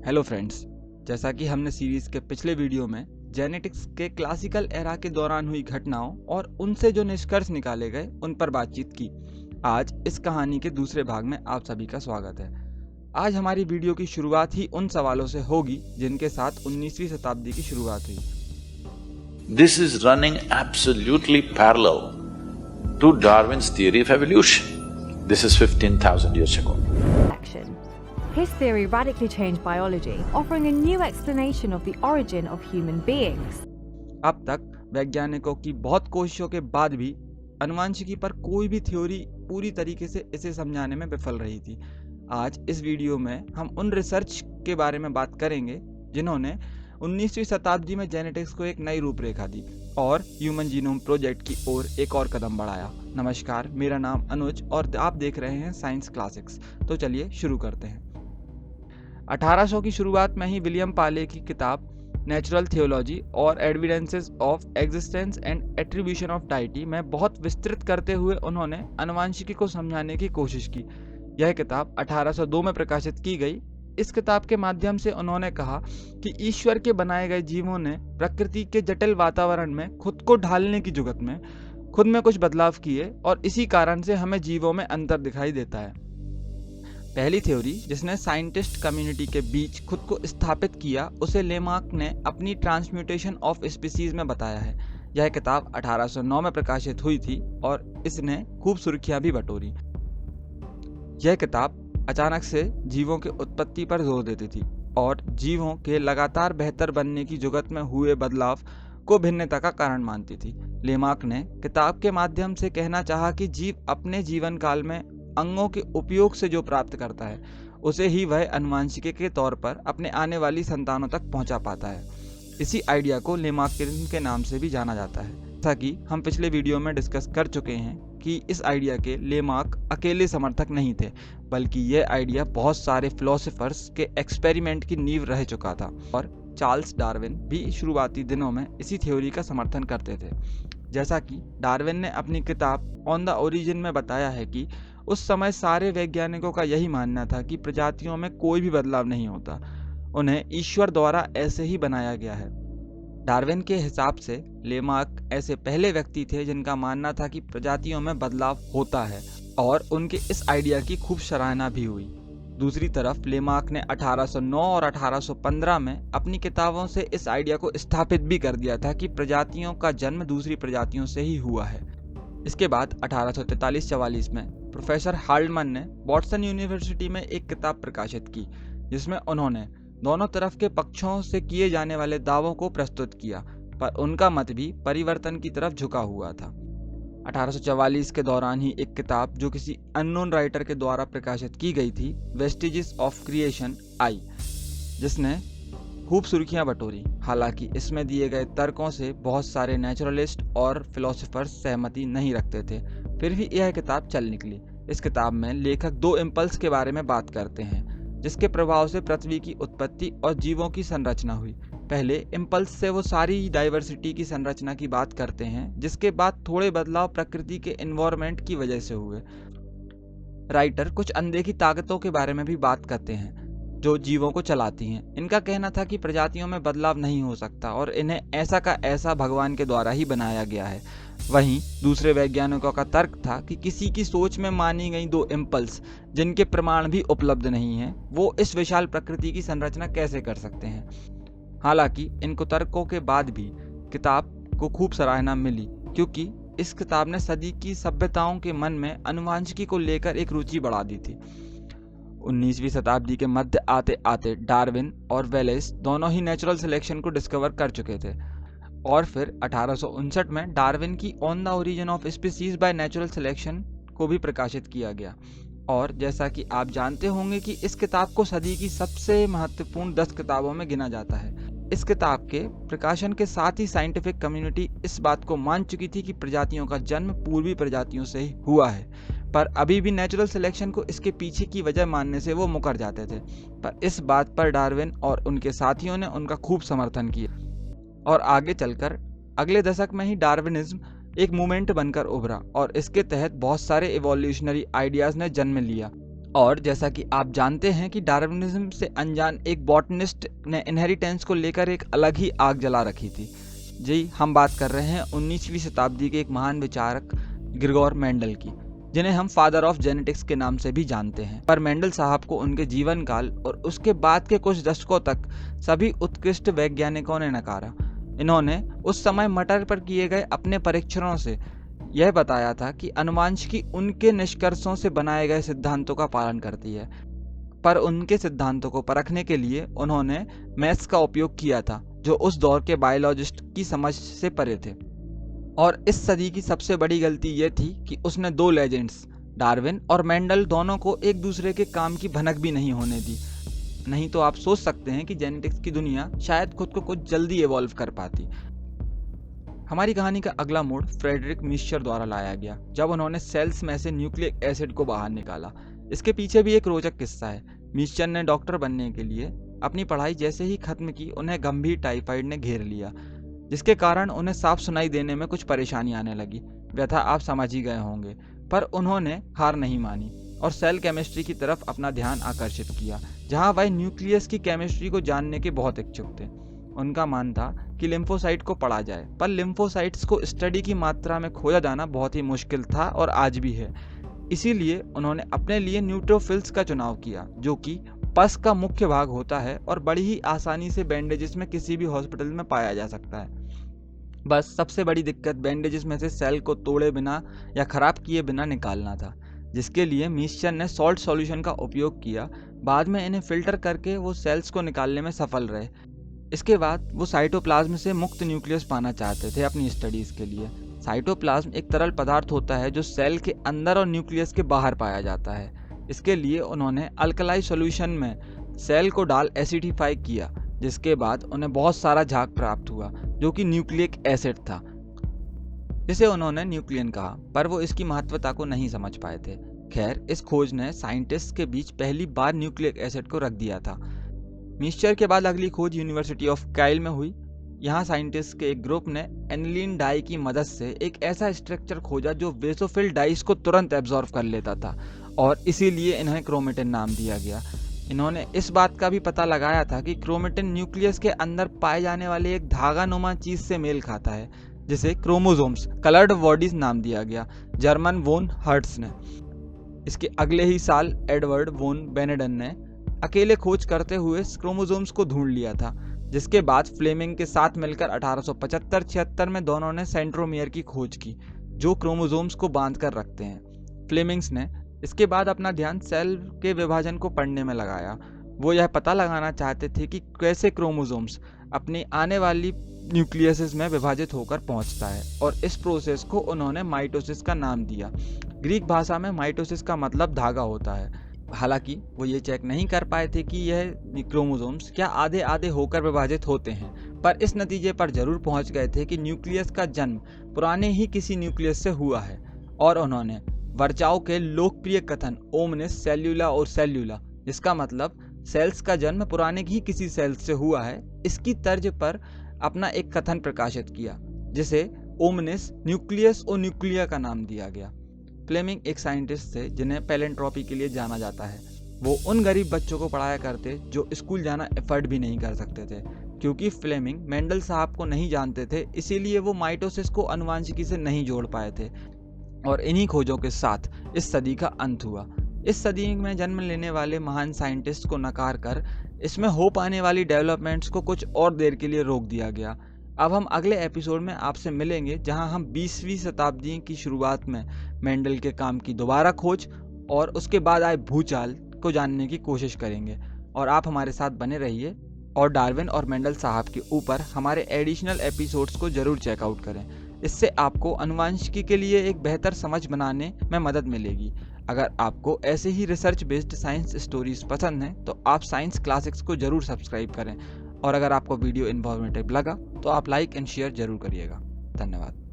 Hello friends, जैसा कि हमने सीरीज के पिछले वीडियो में जेनेटिक्स के क्लासिकल एरा के दौरान हुई घटनाओं और उनसे जो निष्कर्ष निकाले गए उन पर बातचीत की। आज इस कहानी के दूसरे भाग में आप सभी का स्वागत है। आज हमारी वीडियो की शुरुआत ही उन सवालों से होगी जिनके साथ 19वीं शताब्दी की शुरुआत हुई। This is running absolutely parallel to Darwin's theory of evolution. This is 15,000 years ago. His theory radically changed biology, offering a new explanation of the origin of human beings. अब तक वैज्ञानिकों की बहुत कोशिशों के बाद भी आनुवंशिकी पर कोई भी थ्योरी पूरी तरीके से इसे समझाने में विफल रही थी। आज इस वीडियो में हम उन रिसर्च के बारे में बात करेंगे जिन्होंने 19वीं शताब्दी में जेनेटिक्स को एक नई रूपरेखा दी और ह्यूमन जीनोम प्रोजेक्ट की ओर एक और कदम बढ़ाया। नमस्कार, मेरा नाम अनुज और आप देख रहे हैं साइंस क्लासिक्स। तो चलिए शुरू करते हैं। 1800 की शुरुआत में ही विलियम पाले की किताब नेचुरल थियोलॉजी और evidences of existence and attribution of deity में बहुत विस्तृत करते हुए उन्होंने आनुवंशिकी को समझाने की कोशिश की। यह किताब 1802 में प्रकाशित की गई। इस किताब के माध्यम से उन्होंने कहा कि ईश्वर के बनाए गए जीवों ने प्रकृति के जटिल वातावरण में खुद को ढालने की जुगत में खुद में कुछ बदलाव किए और इसी कारण से हमें जीवों में अंतर दिखाई देता है। पहली थ्योरी जिसने साइंटिस्ट कम्युनिटी के बीच खुद को स्थापित किया उसे लेमार्क ने अपनी ट्रांसम्यूटेशन ऑफ स्पीसीज में बताया है। यह किताब 1809 में प्रकाशित हुई थी और इसने खूब सुर्खियां भी बटोरी। यह किताब अचानक से जीवों के उत्पत्ति पर जोर देती थी और जीवों के लगातार बेहतर बनने की जुगत में हुए बदलाव को भिन्नता का कारण मानती थी। लेमार्क ने किताब के माध्यम से कहना चाहा कि जीव अपने जीवन काल में अंगों के उपयोग से जो प्राप्त करता है उसे ही वह आनुवंशिकी के तौर पर अपने आने वाली संतानों तक पहुंचा पाता है। इसी आइडिया को लेमार्किज्म के नाम से भी जाना जाता है। जैसा कि हम पिछले वीडियो में डिस्कस कर चुके हैं कि इस आइडिया के लेमार्क अकेले समर्थक नहीं थे, बल्कि यह आइडिया बहुत सारे फिलोसोफर्स के एक्सपेरिमेंट की नींव रह चुका था और चार्ल्स डार्विन भी शुरुआती दिनों में इसी थ्योरी का समर्थन करते थे। जैसा कि डार्विन ने अपनी किताब ऑन द ओरिजिन में बताया है कि उस समय सारे वैज्ञानिकों का यही मानना था कि प्रजातियों में कोई भी बदलाव नहीं होता, उन्हें ईश्वर द्वारा ऐसे ही बनाया गया है। डार्विन के हिसाब से लेमार्क ऐसे पहले व्यक्ति थे जिनका मानना था कि प्रजातियों में बदलाव होता है और उनके इस आइडिया की खूब सराहना भी हुई। दूसरी तरफ लेमार्क ने 1809 और 1815 में अपनी किताबों से इस आइडिया को स्थापित भी कर दिया था कि प्रजातियों का जन्म दूसरी प्रजातियों से ही हुआ है। इसके बाद 1843-44 में प्रोफेसर हाल्डमन ने बॉस्टन यूनिवर्सिटी में एक किताब प्रकाशित की जिसमें उन्होंने दोनों तरफ के पक्षों से किए जाने वाले दावों को प्रस्तुत किया, पर उनका मत भी परिवर्तन की तरफ झुका हुआ था। 1844 के दौरान ही एक किताब जो किसी अननोन राइटर के द्वारा प्रकाशित की गई थी, वेस्टिजेस ऑफ क्रिएशन आई, जिसने खूब सुर्खियां बटोरी। हालांकि इसमें दिए गए तर्कों से बहुत सारे नेचुरलिस्ट और फिलोसोफर्स सहमति नहीं रखते थे, फिर भी यह किताब चल निकली। इस किताब में लेखक दो इम्पल्स के बारे में बात करते हैं जिसके प्रभाव से पृथ्वी की उत्पत्ति और जीवों की संरचना हुई। पहले इम्पल्स से वो सारी डाइवर्सिटी की संरचना की बात करते हैं, जिसके बाद थोड़े बदलाव प्रकृति के एनवायरनमेंट की वजह से हुए। राइटर कुछ अनदेखी ताकतों के बारे में भी बात करते हैं जो जीवों को चलाती हैं। इनका कहना था कि प्रजातियों में बदलाव नहीं हो सकता और इन्हें ऐसा का ऐसा भगवान के द्वारा ही बनाया गया है। वहीं दूसरे वैज्ञानिकों का तर्क था कि किसी की सोच में मानी गई दो इम्पल्स जिनके प्रमाण भी उपलब्ध नहीं हैं, वो इस विशाल प्रकृति की संरचना कैसे कर सकते हैं। हालांकि इनको तर्कों के बाद भी किताब को खूब सराहना मिली क्योंकि इस किताब ने सदी की सभ्यताओं के मन में आनुवंशिकी को लेकर एक रुचि बढ़ा दी थी। 19वीं शताब्दी के मध्य आते आते डार्विन और वेलेस दोनों ही नेचुरल सिलेक्शन को डिस्कवर कर चुके थे और फिर 1859 में डार्विन की on the origin of species by natural selection को भी प्रकाशित किया गया। और जैसा कि आप जानते होंगे कि इस किताब को सदी की सबसे महत्वपूर्ण 10 किताबों में गिना जाता है। इस किताब के प्रकाशन के साथ ही साइंटिफिक कम्युनिटी इस बात को मान चुकी थी कि प्रजातियों का जन्म पूर्वी प्रजातियों से ही हुआ है, पर अभी भी नेचुरल सिलेक्शन को इसके पीछे की वजह मानने से वो मुकर जाते थे। पर इस बात पर डार्विन और उनके साथियों ने उनका खूब समर्थन किया और आगे चलकर अगले दशक में ही डार्विनिज्म एक मूवमेंट बनकर उभरा और इसके तहत बहुत सारे इवोल्यूशनरी आइडियाज ने जन्म लिया। और जैसा कि आप जानते हैं कि डार्विनिज्म से अनजान एक बॉटनिस्ट ने इनहेरिटेंस को लेकर एक अलग ही आग जला रखी थी। जी, हम बात कर रहे हैं 19वीं शताब्दी के एक महान विचारक ग्रिगोर मेंडल की, जिन्हें हम फादर ऑफ जेनेटिक्स के नाम से भी जानते हैं। पर मेंडल साहब को उनके जीवन काल और उसके बाद के कुछ दशकों तक सभी उत्कृष्ट वैज्ञानिकों ने नकारा। इन्होंने उस समय मटर पर किए गए अपने परीक्षणों से यह बताया था कि अनुवांशिकी उनके निष्कर्षों से बनाए गए सिद्धांतों का पालन करती है, पर उनके सिद्धांतों को परखने के लिए उन्होंने मैथ्स का उपयोग किया था, जो उस दौर के बायोलॉजिस्ट की समझ से परे थे। और इस सदी की सबसे बड़ी गलती यह थी कि उसने दो लेजेंड्स डार्विन और मेंडल दोनों को एक दूसरे के काम की भनक भी नहीं होने दी। नहीं तो आप सोच सकते हैं कि जेनेटिक्स की दुनिया शायद खुद को कुछ जल्दी इवॉल्व कर पाती। हमारी कहानी का अगला मोड़ फ्रेडरिक मिस्चर द्वारा लाया गया, जब उन्होंने सेल्स में से न्यूक्लिक एसिड को बाहर निकाला। इसके पीछे भी एक रोचक किस्सा है। मिस्चर ने डॉक्टर बनने के लिए अपनी पढ़ाई जैसे ही खत्म की, उन्हें गंभीर टाइफाइड ने घेर लिया, जिसके कारण उन्हें साफ सुनाई देने में कुछ परेशानी आने लगी। व्यथा आप समझ ही गए होंगे, पर उन्होंने हार नहीं मानी और सेल केमिस्ट्री की तरफ अपना ध्यान आकर्षित किया, जहां वह न्यूक्लियस की केमिस्ट्री को जानने के बहुत इच्छुक थे। उनका मान था कि लिम्फोसाइट को पढ़ा जाए, पर लिम्फोसाइट्स को स्टडी की मात्रा में खोजा जाना बहुत ही मुश्किल था और आज भी है। इसीलिए उन्होंने अपने लिए न्यूट्रोफिल्स का चुनाव किया, जो कि पस का मुख्य भाग होता है और बड़ी ही आसानी से बैंडेजेस में किसी भी हॉस्पिटल में पाया जा सकता है। बस सबसे बड़ी दिक्कत बैंडेजेस में से सेल को तोड़े बिना या खराब किए बिना निकालना था, जिसके लिए मिस्चर ने सॉल्ट सॉल्यूशन का उपयोग किया। बाद में इन्हें फिल्टर करके वो सेल्स को निकालने में सफल रहे। इसके बाद वो साइटोप्लाज्म से मुक्त न्यूक्लियस पाना चाहते थे अपनी स्टडीज के लिए। साइटोप्लाज्म एक तरल पदार्थ होता है जो सेल के अंदर और न्यूक्लियस के बाहर पाया जाता है। इसके लिए उन्होंने अल्कलाई सॉल्यूशन में सेल को डाल एसिडिफाई किया, जिसके बाद उन्हें बहुत सारा झाग प्राप्त हुआ, जो कि न्यूक्लिक एसिड था, जिसे उन्होंने न्यूक्लियन कहा, पर वो इसकी महत्वता को नहीं समझ पाए थे। खैर, इस खोज ने साइंटिस्ट के बीच पहली बार न्यूक्लिक एसिड को रख दिया था। मिस्चर के बाद अगली खोज यूनिवर्सिटी ऑफ काइल में हुई। यहाँ साइंटिस्ट के एक ग्रुप ने एनिलीन डाई की मदद से एक ऐसा स्ट्रक्चर खोजा जो बेसोफिल डाइस को तुरंत एब्जॉर्ब कर लेता था, और इसीलिए इन्हें क्रोमेटिन नाम दिया गया। इन्होंने इस बात का भी पता लगाया था कि क्रोमेटिन न्यूक्लियस के अंदर पाए जाने वाले एक धागानुमा चीज से मेल खाता है, जिसे क्रोमोसोम्स कलर्ड बॉडीज नाम दिया गया, जर्मन वोन हर्ट्स ने। इसके अगले ही साल एडवर्ड वोन बेनेडन ने अकेले खोज करते हुए क्रोमोसोम्स को ढूंढ लिया था, जिसके बाद फ्लेमिंग के साथ मिलकर 1875-76 में दोनों ने सेंट्रोमियर की खोज की, जो क्रोमोसोम्स को बांध कर रखते हैं। फ्लेमिंग्स ने इसके बाद अपना ध्यान सेल के विभाजन को पढ़ने में लगाया। वो यह पता लगाना चाहते थे कि कैसे क्रोमोसोम्स अपनी आने वाली न्यूक्लियस में विभाजित होकर पहुंचता है, और इस प्रोसेस को उन्होंने माइटोसिस का नाम दिया। ग्रीक भाषा में माइटोसिस का मतलब धागा होता है। हालांकि वो ये चेक नहीं कर पाए थे कि यह क्रोमोसोम्स क्या आधे आधे होकर विभाजित होते हैं, पर इस नतीजे पर जरूर पहुंच गए थे कि न्यूक्लियस का जन्म पुराने ही किसी न्यूक्लियस से हुआ है। और उन्होंने वर्चाओ के लोकप्रिय कथन ओमनिस सेल्यूला और सेल्यूला, जिसका मतलब सेल्स का जन्म पुराने ही किसी सेल्स से हुआ है, इसकी तर्ज पर अपना एक कथन प्रकाशित किया, जिसे ओमनिस न्यूक्लियस और न्यूक्लिया का नाम दिया गया। फ्लेमिंग एक साइंटिस्ट थे जिन्हें पैलेंट्रोपी के लिए जाना जाता है। वो उन गरीब बच्चों को पढ़ाया करते जो स्कूल जाना एफर्ट भी नहीं कर सकते थे। क्योंकि फ्लेमिंग मेंडल साहब को नहीं जानते थे, इसीलिए वो माइटोसिस को आनुवंशिकी से नहीं जोड़ पाए थे, और इन्हीं खोजों के साथ इस सदी का अंत हुआ। इस सदी में जन्म लेने वाले महान साइंटिस्ट को नकार कर इसमें हो पाने वाली डेवलपमेंट्स को कुछ और देर के लिए रोक दिया गया। अब हम अगले एपिसोड में आपसे मिलेंगे, जहां हम 20वीं शताब्दी की शुरुआत में मेंडल के काम की दोबारा खोज और उसके बाद आए भूचाल को जानने की कोशिश करेंगे। और आप हमारे साथ बने रहिए और डार्विन और मेंडल साहब के ऊपर हमारे एडिशनल एपिसोड्स को जरूर चेकआउट करें। इससे आपको आनुवंशिकी के लिए एक बेहतर समझ बनाने में मदद मिलेगी। अगर आपको ऐसे ही रिसर्च बेस्ड साइंस स्टोरीज पसंद हैं तो आप साइंस क्लासिक्स को जरूर सब्सक्राइब करें, और अगर आपको वीडियो इन्फॉर्मेटिव लगा तो आप लाइक एंड शेयर जरूर करिएगा। धन्यवाद।